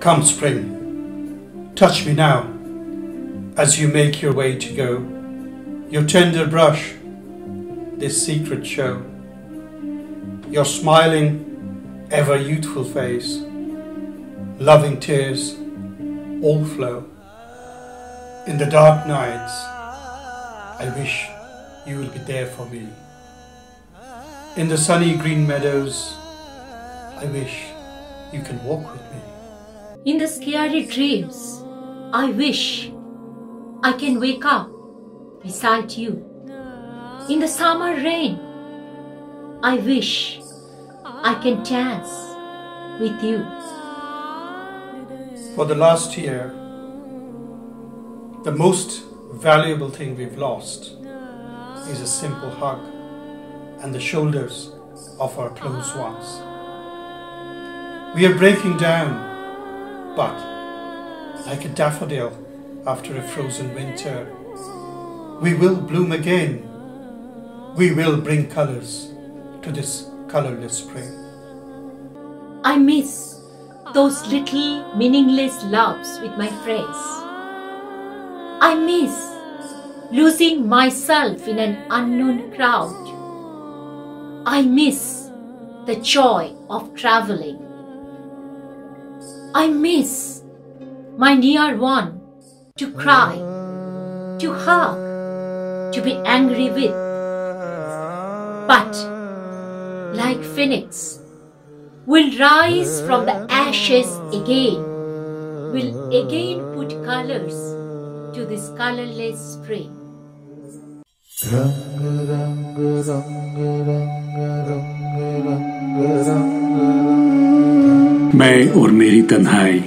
Come spring, touch me now, as you make your way to go, your tender brush, this secret show, your smiling, ever youthful face, loving tears, all flow. In the dark nights, I wish you will be there for me. In the sunny green meadows, I wish you can walk with me. In the scary dreams, I wish I can wake up beside you. In the summer rain, I wish I can dance with you. For the last year, the most valuable thing we've lost is a simple hug and the shoulders of our close ones. We are breaking down, but like a daffodil after a frozen winter, we will bloom again. We will bring colors to this colorless spring. I miss those little meaningless loves with my friends. I miss losing myself in an unknown crowd. I miss the joy of traveling. I miss my near one to cry, to hug, to be angry with. But like phoenix, we'll rise from the ashes again. We'll again put colors to this colorless spring. मैं और मेरी तन्हाई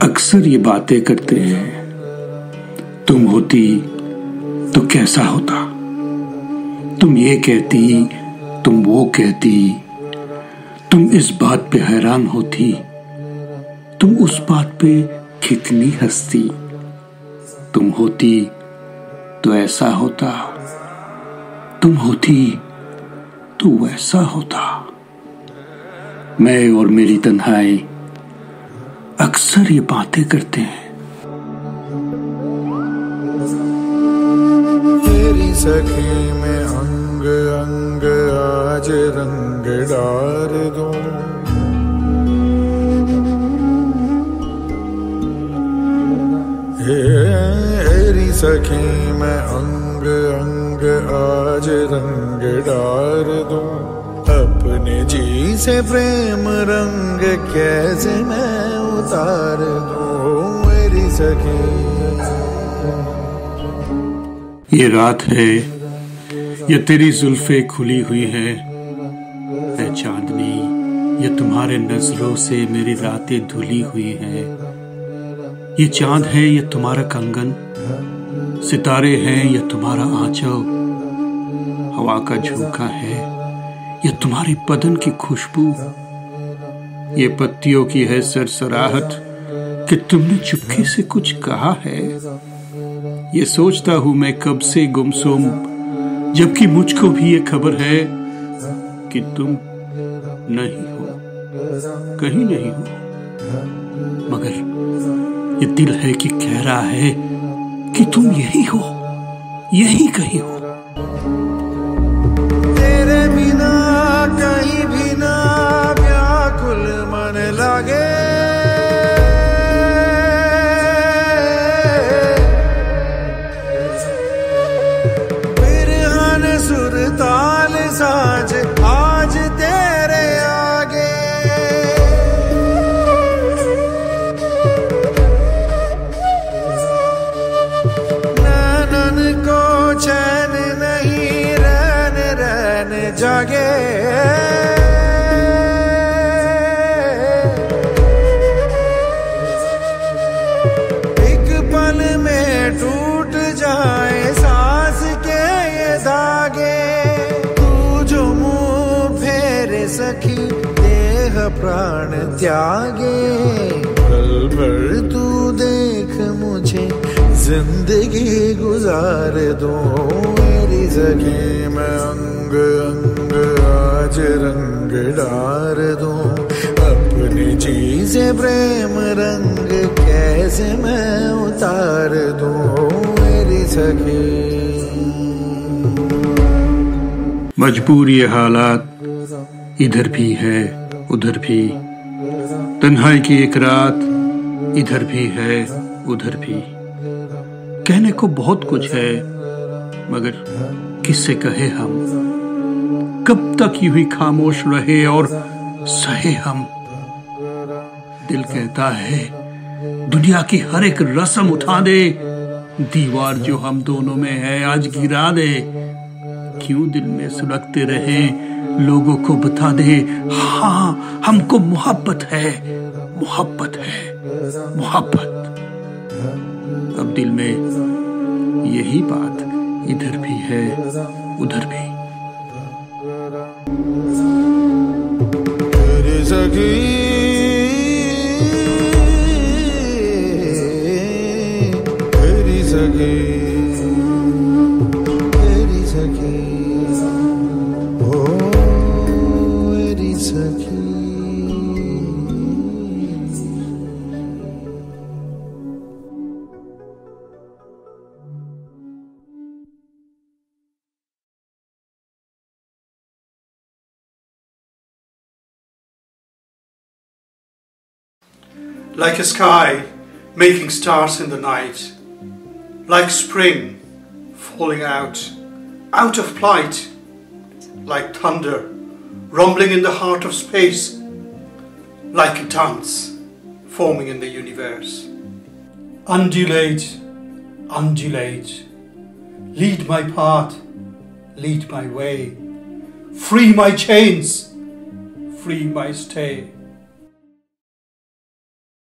अक्सर ये बातें करते हैं। तुम होती तो कैसा होता, तुम ये कहती, तुम वो कहती, तुम इस बात पे हैरान होती, तुम उस बात पे कितनी हंसती। तुम होती तो ऐसा होता, तुम होती तो वैसा होता। मैं और मेरी तन्हाई अक्सर ये बातें करते हैं। तेरी सखी में अंग अंग आज रंग डार दूं, तेरी सखी में अंग अंग आज रंग डार दूं। अपने जी से प्रेम रंग कैसे मैं उतार दूं मेरी सखी। ये रात है ये तेरी जुल्फे खुली हुई है चांदनी, ये तुम्हारे नजरों से मेरी रातें धुली हुई है। ये चांद है ये तुम्हारा कंगन, सितारे हैं ये तुम्हारा आंचल, हवा का झोंका है ये तुम्हारी बदन की खुशबू। ये पत्तियों की है सरसराहट कि तुमने चुपके से कुछ कहा है। ये सोचता हूं मैं कब से गुमसुम, जबकि मुझको भी ये खबर है कि तुम नहीं हो, कहीं नहीं हो। मगर ये दिल है कि कह रहा है कि तुम यही हो, यही कहीं हो। तेरे बिना कहीं भी ना व्याकुल मन लागे, बिरहन सुर ताल साज आज तेरे आगे। नैनन को चैन नहीं रैन रैन जागे। एक पल में टूट जाए सांस के ये धागे। तू जो मुंह फेरे सखी देह प्राण त्यागे। पल भर तू देख मुझे जिंदगी गुजार दो मेरी सखी। मैं अंग अंग आज रंग डार दूं, अपनी चीजें प्रेम रंग कैसे मैं उतार दूं मेरी सखी। मजबूर ये हालात इधर भी है उधर भी, तन्हाई की एक रात इधर भी है उधर भी। कहने को बहुत कुछ है मगर किससे कहे हम, कब तक यूं ही खामोश रहे और सहे हम। दिल कहता है दुनिया की हर एक रस्म उठा दे, दीवार जो हम दोनों में है आज गिरा दे। क्यों दिल में सुलगते रहे लोगों को बता दे, हाँ हमको मोहब्बत है मोहब्बत है मोहब्बत। अब दिल में यही बात इधर भी है उधर भी। मेरी सखी मेरी सखी मेरी सखी ओ मेरी सखी। Like a sky making stars in the night, like spring falling out of plight, like thunder rumbling in the heart of space, like a dance forming in the universe. Undulate, undulate, lead my path, lead my way, free my chains, free my stay.